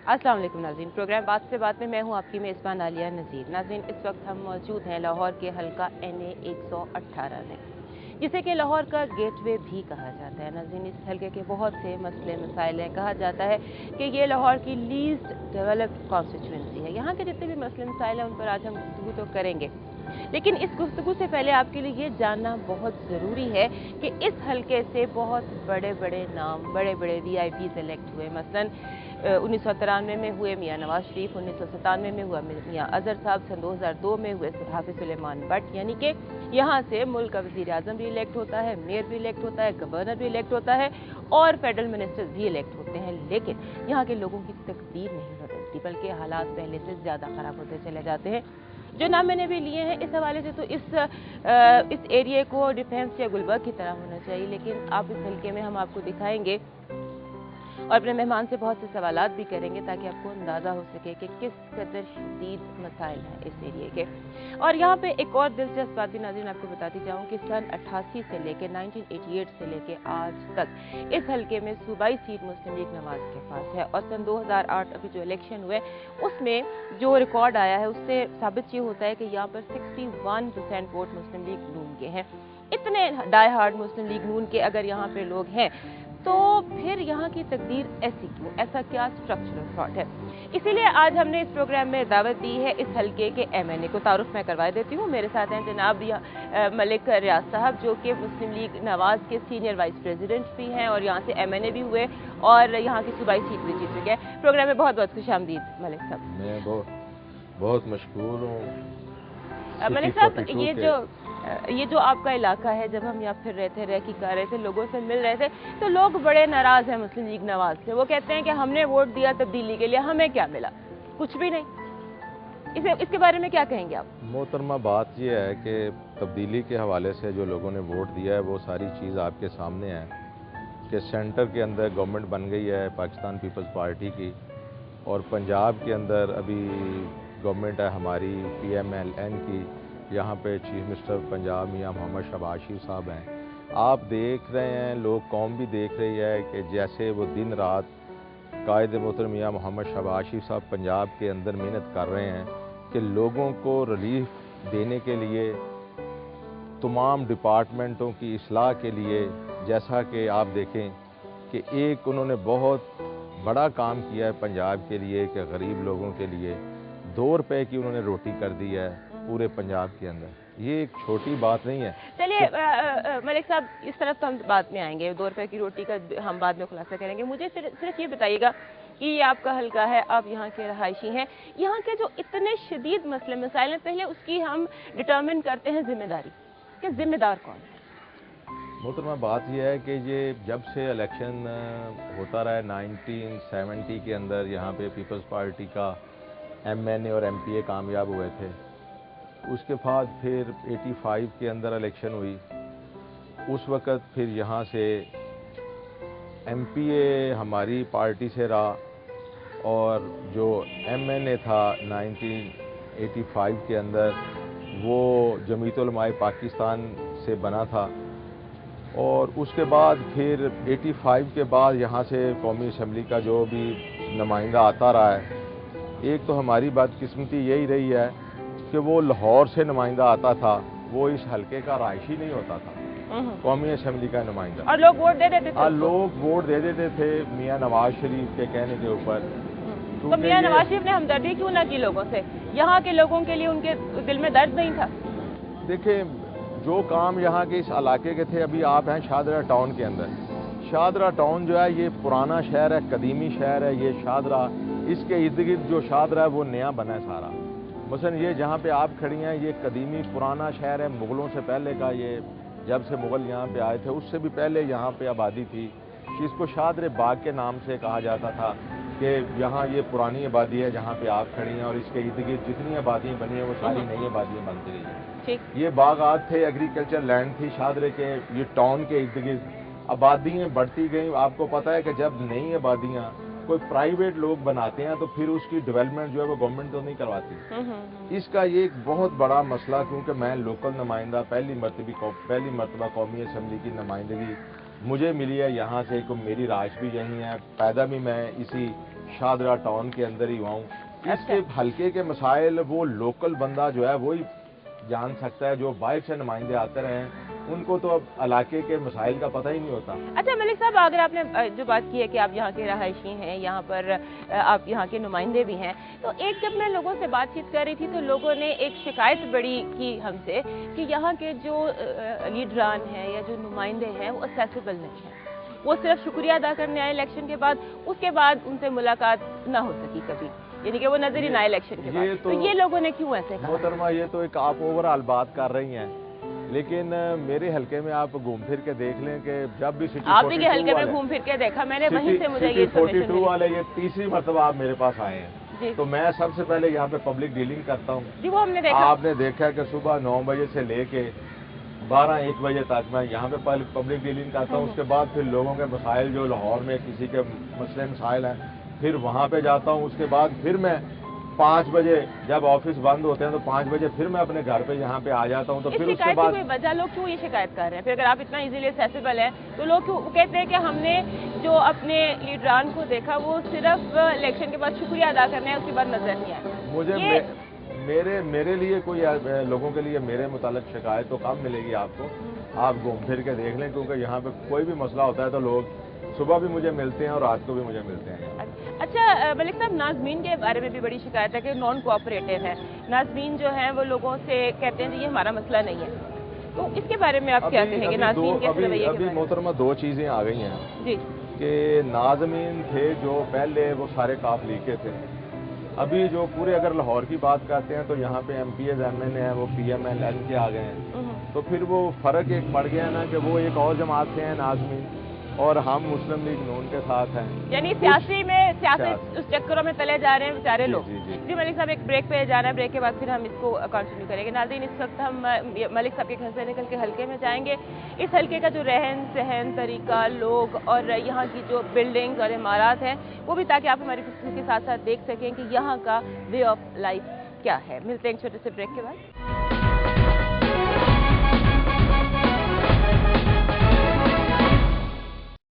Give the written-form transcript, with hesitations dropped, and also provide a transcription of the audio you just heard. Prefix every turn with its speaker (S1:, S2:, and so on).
S1: अस्सलाम वालेकुम नाज़रीन, प्रोग्राम बात से बात में मैं हूं आपकी मेज़बान आलिया नज़ीर। नाज़रीन, इस वक्त हम मौजूद हैं लाहौर के हल्का NA 118 में, जिसे कि लाहौर का गेटवे भी कहा जाता है। नाज़रीन, इस हल्के के बहुत से मसले मसाइल हैं। कहा जाता है कि ये लाहौर की लीस्ट डेवलप्ड कॉन्स्टिट्यूंसी है। यहाँ के जितने भी मसले मसाइल हैं उन पर आज हम गुफ्तगू तो करेंगे, लेकिन इस गुफ्तगू से पहले आपके लिए ये जानना बहुत ज़रूरी है कि इस हल्के से बहुत बड़े बड़े नाम, बड़े बड़े VIP सेलेक्ट हुए। मसलन 1993 में हुए मियाँ नवाज शरीफ, 1997 में हुआ मियाँ अजहर साहब, सन 2002 में हुए हाफिज सुलेमान भट्ट। यानी कि यहाँ से मुल्क का वज़ीर आज़म भी इलेक्ट होता है, मेयर भी इलेक्ट होता है, गवर्नर भी इलेक्ट होता है और फेडरल मिनिस्टर्स भी इलेक्ट होते हैं। लेकिन यहाँ के लोगों की तकदीर नहीं बदलती, बल्कि हालात पहले से ज़्यादा ख़राब होते चले जाते हैं। जो नाम मैंने भी लिए हैं, इस हवाले से तो इस एरिया को डिफेंस या गुलबर्ग की तरह होना चाहिए, लेकिन आप इस हल्के में हम आपको दिखाएंगे और अपने मेहमान से बहुत से सवालात भी करेंगे ताकि आपको अंदाज़ा हो सके कि किस कदर शदीद मसाइल हैं इस एरिया के। और यहाँ पे एक और दिलचस्प बात भी नाज़रीन आपको बताती जाऊँ कि सन 88 से लेके 1988 से लेके आज तक इस हल्के में सूबाई सीट मुस्लिम लीग नवाज के पास है। और सन 2008 अभी जो इलेक्शन हुए उसमें जो रिकॉर्ड आया है उससे साबित ये होता है कि यहाँ पर 61% वोट मुस्लिम लीग नून के हैं। इतने डाई हार्ड मुस्लिम लीग नून के अगर यहाँ पे लोग हैं तो फिर यहाँ की तकदीर ऐसी क्यों? ऐसा क्या स्ट्रक्चरल फॉल्ट है? इसीलिए आज हमने इस प्रोग्राम में दावत दी है इस हल्के के MNA को। तारुफ मैं करवा देती हूँ। मेरे साथ हैं जनाब मलिक रियाज साहब, जो कि मुस्लिम लीग नवाज के सीनियर वाइस प्रेसिडेंट भी हैं और यहाँ से MNA भी हुए और यहाँ की सूबाई सीट भी जीत चुके हैं। प्रोग्राम में बहुत बहुत खुशामदीद मलिक साहब।
S2: मैं बहुत मशहूर हूँ
S1: मलिक साहब। ये जो आपका इलाका है, जब हम यहाँ फिर रहे थे, रह की कर रहे थे, लोगों से मिल रहे थे, तो लोग बड़े नाराज हैं मुस्लिम लीग नवाज से। वो कहते हैं कि हमने वोट दिया तब्दीली के लिए, हमें क्या मिला? कुछ भी नहीं। इसके बारे में क्या कहेंगे आप?
S2: मोहतरमा, बात यह है कि तब्दीली के हवाले से जो लोगों ने वोट दिया है वो सारी चीज़ आपके सामने है कि सेंटर के अंदर गवर्नमेंट बन गई है पाकिस्तान पीपल्स पार्टी की, और पंजाब के अंदर अभी गवर्नमेंट है हमारी PMLN की। यहाँ पे चीफ मिनिस्टर पंजाब मियाँ मोहम्मद शहबाज शरीफ साहब हैं। आप देख रहे हैं, लोग कौम भी देख रही है कि जैसे वो दिन रात कायद मोहतरम मियाँ मोहम्मद शहबाज शरीफ साहब पंजाब के अंदर मेहनत कर रहे हैं कि लोगों को रिलीफ देने के लिए, तमाम डिपार्टमेंटों की इस्लाह के लिए। जैसा कि आप देखें कि एक उन्होंने बहुत बड़ा काम किया है पंजाब के लिए कि गरीब लोगों के लिए 2 रुपए की उन्होंने रोटी कर दी है पूरे पंजाब के अंदर। ये एक छोटी बात नहीं है।
S1: चलिए मलिक साहब, इस तरफ तो हम बाद में आएंगे, 2 रुपए की रोटी का हम बाद में खुलासा करेंगे। मुझे सिर्फ ये बताइएगा कि ये आपका हल्का है, आप यहाँ के रहायशी हैं, यहाँ के जो इतने शदीद मसले मसाइल हैं, पहले उसकी हम डिटर्मिन करते हैं जिम्मेदारी कि जिम्मेदार कौन है?
S2: मोहतरमा, बात यह है कि ये जब से इलेक्शन होता रहा है 1970 के अंदर, यहाँ पे पीपल्स पार्टी का MNA और MPA कामयाब हुए थे। उसके बाद फिर 85 के अंदर इलेक्शन हुई। उस वक़्त फिर यहाँ से MPA हमारी पार्टी से रहा और जो MNA था 1985 के अंदर वो जमीयत उलमाए पाकिस्तान से बना था। और उसके बाद फिर 85 के बाद यहाँ से कौमी असम्बली का जो भी नुमाइंदा आता रहा है, एक तो हमारी बदकिस्मती यही रही है कि वो लाहौर से नुमाइंदा आता था, वो इस हल्के का रहायशी नहीं होता था कौमी असम्बली का नुमाइंदा।
S1: और लोग वोट दे देते थे।
S2: लोग वोट दे देते थे मियाँ नवाज शरीफ के कहने के ऊपर।
S1: तो मियाँ नवाज शरीफ ने हमदर्दी क्यों ना की लोगों से? यहाँ के लोगों के लिए उनके दिल में दर्द नहीं था?
S2: देखिए, जो काम यहाँ के इस इलाके के थे, अभी आप हैं शाहदरा टाउन के अंदर। शाहदरा टाउन जो है ये पुराना शहर है, कदीमी शहर है ये शाहदरा। इसके इर्द गिर्द जो शाहदरा है वो नया बना है सारा। मसलन ये जहाँ पे आप खड़ी हैं ये कदीमी पुराना शहर है, मुग़लों से पहले का। ये जब से मुग़ल यहाँ पे आए थे उससे भी पहले यहाँ पे आबादी थी। इसको शाहदरे बाग के नाम से कहा जाता था कि यहाँ ये पुरानी आबादी है जहाँ पे आप खड़ी हैं, और इसके इर्द गिर्द जितनी आबादियाँ बनी हैं वो सारी नई आबादियाँ बनती रही हैं। ये बागात थे, एग्रीकल्चर लैंड थी शाहदरे के, ये टाउन के इर्द गिर्द आबादियाँ बढ़ती गई। आपको पता है कि जब नई आबादियाँ कोई प्राइवेट लोग बनाते हैं तो फिर उसकी डेवलपमेंट जो है वो गवर्नमेंट तो नहीं करवाती। इसका ये एक बहुत बड़ा मसला, क्योंकि मैं लोकल नुमाइंदा पहली मरतबा कौमी असम्बली की नुमाइंदगी मुझे मिली है यहाँ से। मेरी राश भी यहीं है, पैदा भी मैं इसी शाहदरा टाउन के अंदर ही हुआ हूँ। इसके हल्के के मसाइल वो लोकल बंदा जो है वही जान सकता है। जो बाहर से नुमाइंदे आते रहे हैं उनको तो अब इलाके के मसाइल का पता ही नहीं होता।
S1: अच्छा मलिक साहब, अगर आपने जो बात की है कि आप यहाँ के रहायशी हैं, यहाँ पर आप यहाँ के नुमाइंदे भी हैं, तो एक जब मैं लोगों से बातचीत कर रही थी तो लोगों ने एक शिकायत बड़ी की हमसे कि यहाँ के जो लीडरान हैं या जो नुमाइंदे हैं वो एक्सेसिबल नहीं हैं। वो सिर्फ शुक्रिया अदा करने आए इलेक्शन के बाद, उसके बाद उनसे मुलाकात ना हो सकी कभी, यानी कि वो नजर ही ना आए इलेक्शन के बाद। तो ये लोगों ने क्यों ऐसे कहा?
S2: मोहतरमा, ये तो एक आप ओवरऑल बात कर रही हैं, लेकिन मेरे हल्के में आप घूम फिर के देख लें कि जब भी सिटी
S1: आप भी के हल्के में घूम फिर के देखा मैंने, वहीं से मुझे ये
S2: 42 वाले ये तीसरी मरतबा आप मेरे पास आए हैं। तो मैं सबसे पहले यहाँ पे पब्लिक डीलिंग करता हूँ
S1: जी। वो हमने देखा,
S2: आपने देखा कि सुबह 9 बजे से लेके 12-1 बजे तक मैं यहाँ पे पब्लिक डीलिंग करता हूँ। उसके बाद फिर लोगों के मसाइल जो लाहौर में किसी के मसले मसाइल हैं फिर वहाँ पे जाता हूँ। उसके बाद फिर मैं 5 बजे जब ऑफिस बंद होते हैं तो 5 बजे फिर मैं अपने घर पे यहाँ पे आ जाता हूँ। तो फिर उसके बाद
S1: कोई वजह लोग क्यों ये शिकायत कर रहे हैं? फिर अगर आप इतना इजीली एक्सेसिबल है तो लोग क्यों कहते हैं कि हमने जो अपने लीडरान को देखा वो सिर्फ इलेक्शन के बाद शुक्रिया अदा करने हैं, उसके बाद नजर नहीं आया?
S2: मुझे मेरे लिए कोई लोगों के लिए मेरे मुतालिक शिकायत तो कम मिलेगी आपको। आप घूम फिर के देख लें, क्योंकि यहाँ पे कोई भी मसला होता है तो लोग सुबह भी मुझे मिलते हैं और रात को भी मुझे मिलते हैं।
S1: अच्छा मलिक साहब, नाज़मीन के बारे में भी बड़ी शिकायत है कि नॉन कोऑपरेटिव है। नाज़मीन जो हैं वो लोगों से कहते हैं कि ये हमारा मसला नहीं है, तो इसके बारे में आप क्या कहेंगे? नाज़मीन के रवैये के बारे में
S2: मोहतरमा 2 चीज़ें आ गई हैं
S1: जी
S2: कि नाज़मीन थे जो पहले वो सारे काफ लीके थे। अभी जो पूरे अगर लाहौर की बात करते हैं तो यहाँ पे MPs MN हैं वो PMLN के आ गए हैं। तो फिर वो फ़र्क एक पड़ गया ना कि वो एक और जमात से हैं नाज़मीन और हम मुस्लिम लीग नून के साथ हैं।
S1: यानी सियासी उस चक्करों में तले जा रहे हैं बेचारे लोग। जी मलिक साहब, एक ब्रेक पे जाना है, ब्रेक के बाद फिर हम इसको कंटिन्यू करेंगे। नाज़रीन, इस वक्त हम मलिक साहब के घर से निकल के हल्के में जाएंगे। इस हल्के का जो रहन सहन तरीका, लोग और यहाँ की जो बिल्डिंग्स और इमारत हैं वो भी, ताकि आप हमारी गुफ्तगू के साथ साथ देख सकें कि यहाँ का वे ऑफ लाइफ क्या है। मिलते हैं एक छोटे से ब्रेक के बाद।